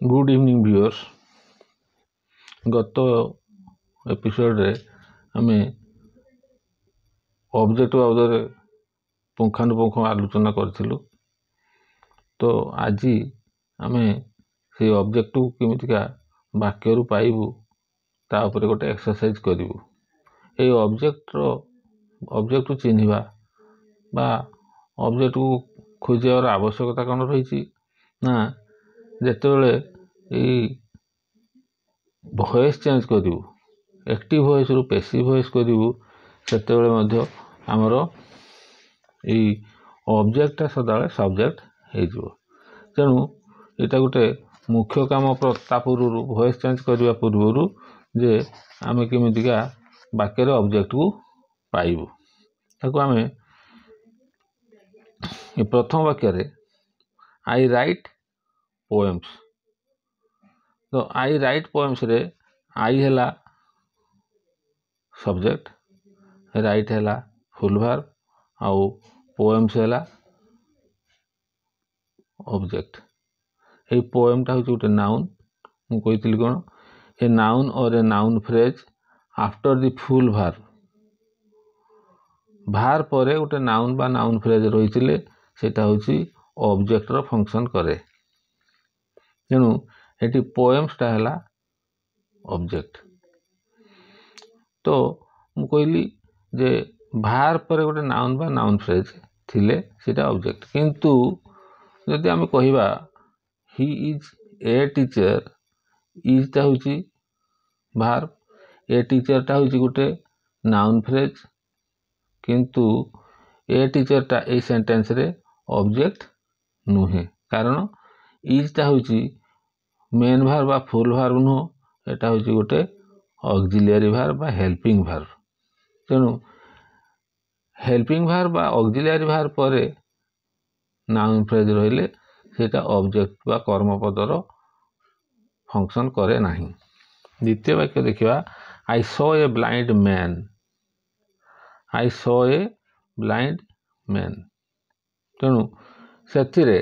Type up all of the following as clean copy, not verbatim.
Good evening viewers. गत episode रे आमे ऑब्जेक्ट बाबद पुंखानुपुंख आलोचना करथिलु। तो आज आमे से ऑब्जेक्ट को केमितिका वाक्य रु पाइबु ता ऊपर गोटे एक्सरसाइज करिवु। ए ऑब्जेक्ट को चिन्हिबा बा ऑब्जेक्ट को खोजिବାର आवश्यकता कोन रहिछि ना जेतेबेले वॉइस चेंज करू एक्टिव वॉइस रु पैसिव वॉइस करू सेतेबेले मध्य हमर ए ऑब्जेक्ट सदाले सब्जेक्ट हे जो। तेणु एटा गोटे मुख्य काम प्रता पूर्व वॉइस चेंज करबा पूर्व जे आमे केमितिका वाक्य रे ऑब्जेक्ट को पाइबु ताको आमे ए प्रथम वाक्य रे आई राइट पोएम्स। तो आई राइट पोएम्स रे आई हैला सब्जेक्ट, राइट हैला फुल वर्ब आउ पोएम्स हैला ऑब्जेक्ट। ए पोएम ता होची गोटे नाउन। मु कहितली कोन ए नाउन और a noun phrase after the full verb. भार परे गोटे नाउन बा नाउन फ्रेज रहितिले सेटा होची ऑब्जेक्ट रो फंक्शन करे। तेणु एटी पोएम्स ता हैला ऑब्जेक्ट। तो मु कहली जे भार पर गोटे नाउन बा नाउन फ्रेज थिले सेटा ऑब्जेक्ट। किंतु यदि आमे कहिबा he is a teacher, is ता होची भार, ए टीचर ता होची गोटे नाउन फ्रेज। किंतु ए टीचर ता ए सेंटेंस रे ऑब्जेक्ट नुहे, कारण इज ता होची मेन भार बा फुल भार नु, एटा होची गोटे ऑक्सिलियरी भार बा हेल्पिंग भार। तेणु हेल्पिंग भार बा ऑक्सिलियरी भार परे नाउन फ्रेज रहिले सेटा ऑब्जेक्ट बा कर्मपदर फंक्शन करे नाही। द्वितीय वाक्य देखिबा I saw a blind man. I saw a blind man. तेणु सेथिरे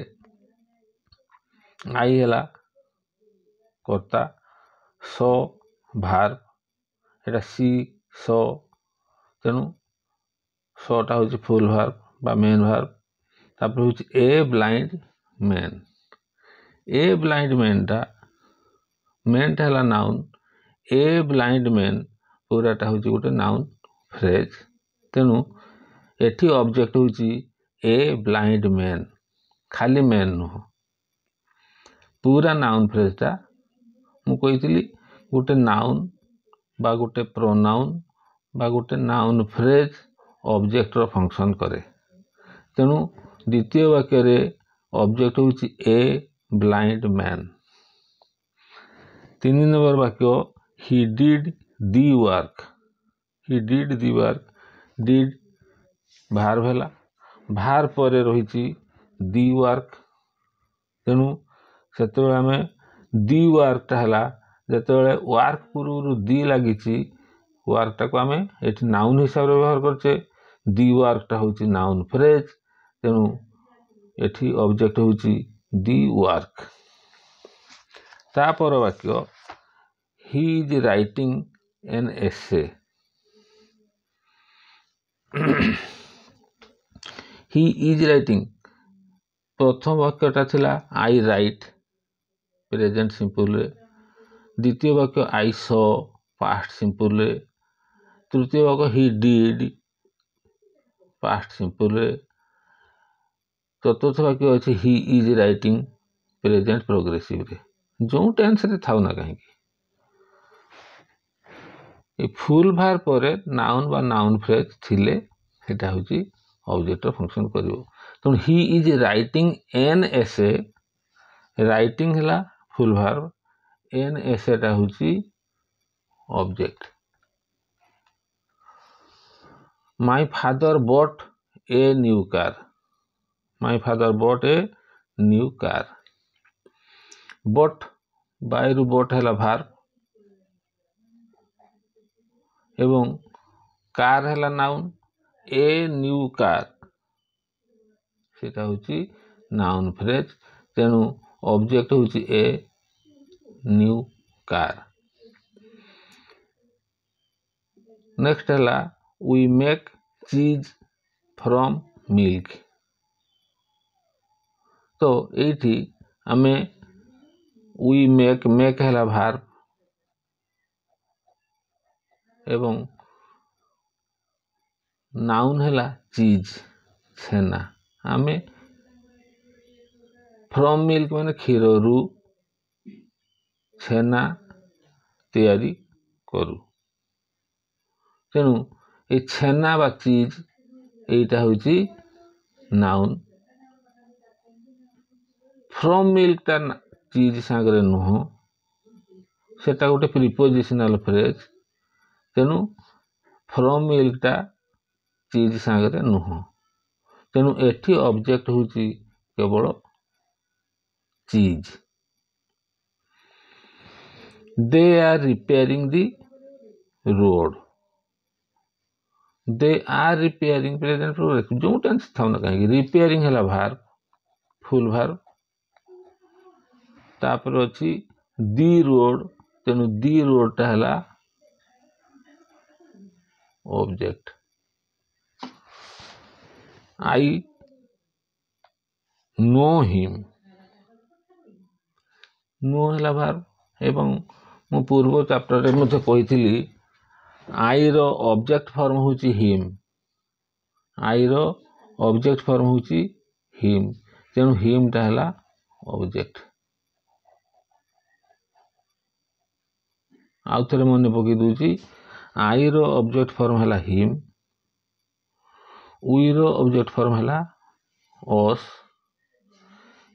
आई हैला कर्ता, सो भार, एटा सी सो। तेणु सो टा होची फुल भार बा मेन भार। तापर होची a blind man. A blind man टा हैला नाउन। ए ब्लाइंड मैन पूराटा होची गोटे नाउन फ्रेज। तेणु एठी ऑब्जेक्ट होची ए ब्लाइंड मैन, खाली मैन नुह। पूरा नाउन फ्रेज टा मु कहितली गोटे नाउन बा गोटे प्रोनाउन बा गोटे नाउन फ्रेज ऑब्जेक्ट रो फंक्शन करे। तेणु द्वितीय वाक्य रे ऑब्जेक्ट होची ए ब्लाइंड मैन। 3 नंबर वाक्य he did the work. He did the work. Did भार भेला, भार परे रहिची दी वर्क। तेणु सेतेबेले आमे दी वर्क ता हैला जेतेबेले वर्क पूर्व दी लागिची वर्क टा को आमे एठी नाउन हिसाब रे व्यवहार करछे। दी वर्क टा होची नाउन फ्रेज। तेणु एठी ऑब्जेक्ट होची दी वर्क। तापर वाक्य ही is writing an essay. He is writing प्रथम वाक्यटा थिला आई राइट प्रेजेंट सिंपल रे। द्वितीय वाक्य आई सॉ पास्ट सिंपल रे। तृतीय वाक्य ही डिड पास्ट सिंपल रे। चतुर्थ वाक्य अछि ही इज राइटिंग प्रेजेंट प्रोग्रेसिव रे। जो टेंस रे थाउ ना कहीं ए फुल भार परे नाउन बा नाउन फ्रेज थिले सेटा होची ऑब्जेक्ट फंक्शन करिवो। तो he is writing an essay. Writing हैला फुल वर्ब, एन एसे टा होची object. My father bought a new car. My father bought a new car. Bought बायरु बॉट हैला वर्ब एवं कार हैला नाउन। ए न्यू कार सेटा होची noun phrase. तेणु ऑब्जेक्ट होची ए न्यू कार। नेक्स्ट है we make cheese from milk. तो ये आमे वी मेक है भार्ब एवं नाउन है चीज छेना। आमे फ्रॉम मिल्क माने क्षीर रु छेना तैयारी करू। तेणु ये छेना बा चीज एटा होची नाउन। फ्रॉम मिल्क टा चीज सांगरे नुह, सेटा गोटे प्रिपोजिशनल फ्रेज। तेणु फ्रॉम मिल्क टा चीज सांगरे नुह। तेणु एठी ऑब्जेक्ट होची केवल चीज। They are repairing the road. They are repairing present progress जो टेंस था ना कहीं रिपेयरिंग है भार्ब फुल भार्ब। तापर अच्छी दी रोड। तेणु दी रोड टा है object. I know him. Know है भार्ब एवं मु पूर्व चैप्टर रे मुझे कही आई रो ऑब्जेक्ट फॉर्म होची हिम। आई रो ऑब्जेक्ट फॉर्म होची हिम। तेणु हिम टा है ऑब्जेक्ट। आउ थे मन पकई दूची आई रो ऑब्जेक्ट फॉर्म है हिम। वी रो ऑब्जेक्ट फॉर्म है अस।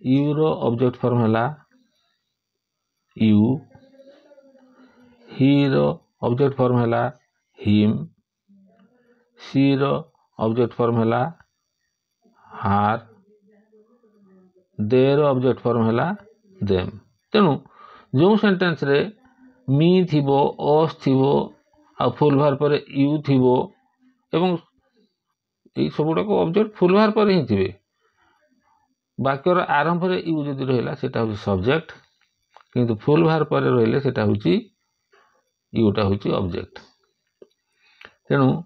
यू रो ऑब्जेक्ट फॉर्म है यू। ही रो ऑब्जेक्ट फॉर्म है हिम। सी रो ऑब्जेक्ट फॉर्म है हार। दे रो ऑब्जेक्ट फॉर्म है देम। तेणु जो सेंटेंस रे मी थिबो अस थिबो आ फुल भार पर यू थिबो एवं ये सबुड़ा को ऑब्जेक्ट फुल भार पर ही थिबे। वाक्यर आरंभ रे यू जदि रहला सेटा होची सब्जेक्ट, किंतु फुल भार पर रहले सेटा होची यूटा होची ऑब्जेक्ट। तेणु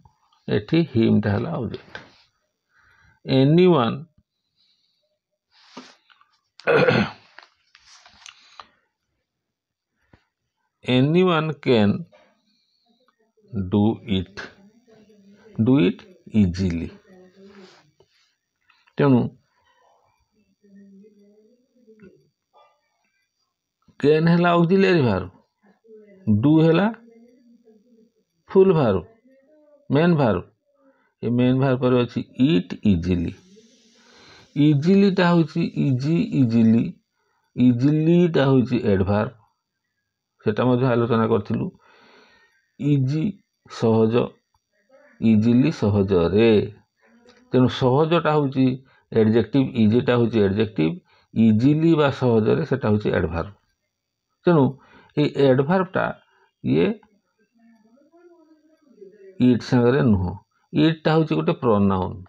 एठी हिम टा हला object. Anyone anyone can do it easily. तेणु कैन है ऑक्सिलरी भार्ब, डू है फुल भार्ब मेन भार्ब। ये मेन भार्ब पर अच्छी इट इजीली। इजीली टा होची इजी इजीली। इजीली टा होची एडभार्ब। सेटा मध्य आलोचना करथिलु। इजी सहज, इजीली सहज रे। तेणु सहजटा होची एडजेक्टिव, इजीटा होची एडजेक्टिव, इजीली बा सहज रे सेटा होची एडभार्ब। तेणु ये एडभार्ब टा ये इट संगरे नुह। इट टा होची गोटे प्रोनाउन।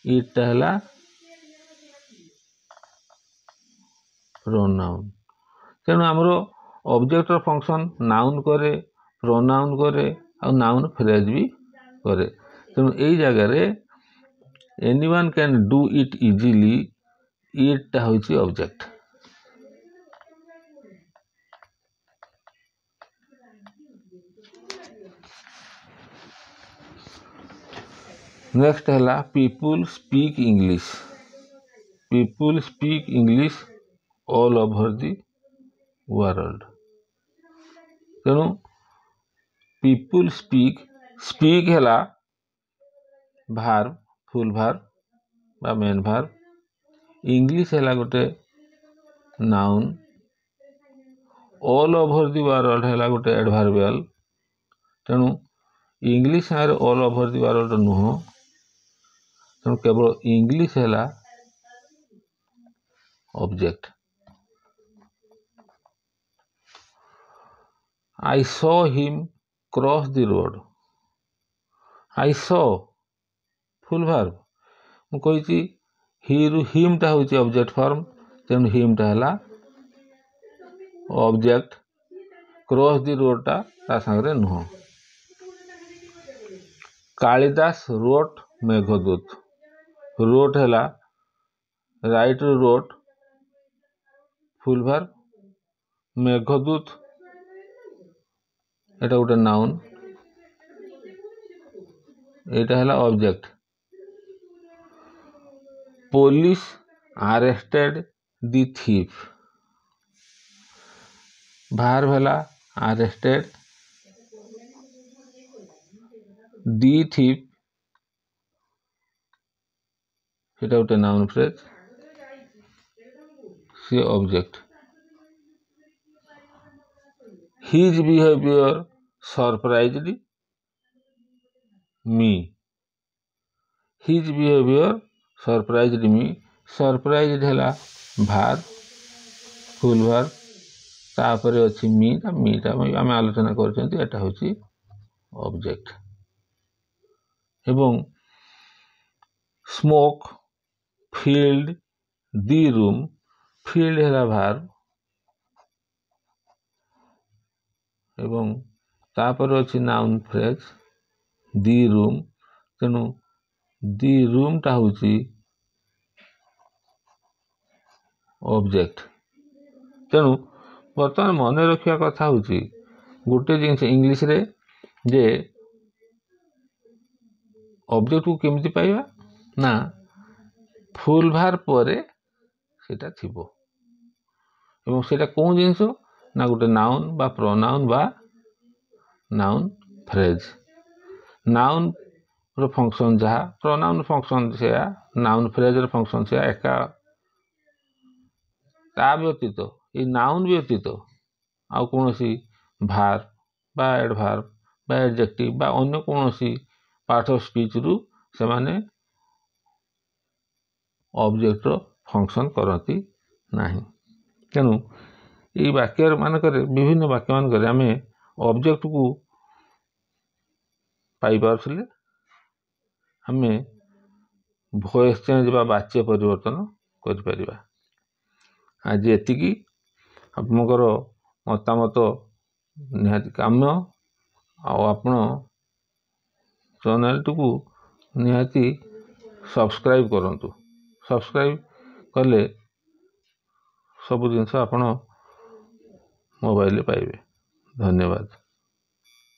इट टा हला प्रोनाउन। तेणु हमरो ऑब्जेक्ट रो फंक्शन नाउन करे, प्रोनाउन करे और नाउन फ्रेज भी करे। तेणु एई जगह रे anyone can do it easily it टा होची ऑब्जेक्ट। नेक्स्ट है people speak English. People speak English all over the world. तेणु पीपुल स्पीक है भार्ब फुल भार्ब बा मेन भार्ब। इंग्लिश है गोटे noun. All over the world है गोटे एडभार्बियल। तेणु इंग्लिश सारे ऑल ओवर दी वर्ल्ड नुह। तेणु केवल इंग्लिश है object. I saw him cross the road. I saw full verb. मु कही हिम टा होची ऑब्जेक्ट फॉर्म। तेणु हिमटा है ऑब्जेक्ट क्रॉस दी रोडटा ता संगे नुह। कालिदास रोट मेघदूत रोट है राइट रोट फुलभार मेघदूत एटा गोटे नाउन एटा है object. Police arrested the thief verb भेला अरेस्टेड दी थीफ सेटा गोटे नाउन फ्रेज सी object. His behaviour surprised me his behaviour surprised me surprised है भार फुल भार तापर अच्छी मीटा आम आलोचना करटा हूँ ऑब्जेक्ट। एवं स्मोक फील्ड दी रूम फील्ड है भार एवं तापर अच्छी नाउन फ्रेज दी रूम तेणु दी रूम टा हूँ ऑब्जेक्ट। तेणु बर्तमान मन रखा कथा हूँ गोटे जिनस इंग्लिश रे जे ऑब्जेक्ट को केमिति पाइबा ना फुल भार परे सेटा थिबो एवं सेटा कौन जिनस ना गोटे नाउन बा प्रोनाउन बा नाउन फ्रेज। नाउन रो फंक्शन जहा प्रोनाउन फंक्शन से नाउन फ्रेज रो फंक्शन से एका ता व्यतीत ये नाउन व्यतीत आउ कौन भार बा एडभार्ब बा एडजेक्टिव बा अन्य कौन पार्ट ऑफ स्पीच रु से माने ऑब्जेक्ट रो फंक्शन करती नहीं। तेणु ये वाक्य मानक विभिन्न वाक्य मानक आम ऑब्जेक्ट को पाई पार्थिले आम वॉइस चेंज बा वाच्य परिवर्तन करिपरिबा। आज एतिकी आपनकर मतामत निहाती काम्य आपण चैनल को निहाती सब्सक्राइब करंतु सब्सक्राइब कले सब जिनस आपण मोबाइल पाइबे। धन्यवाद।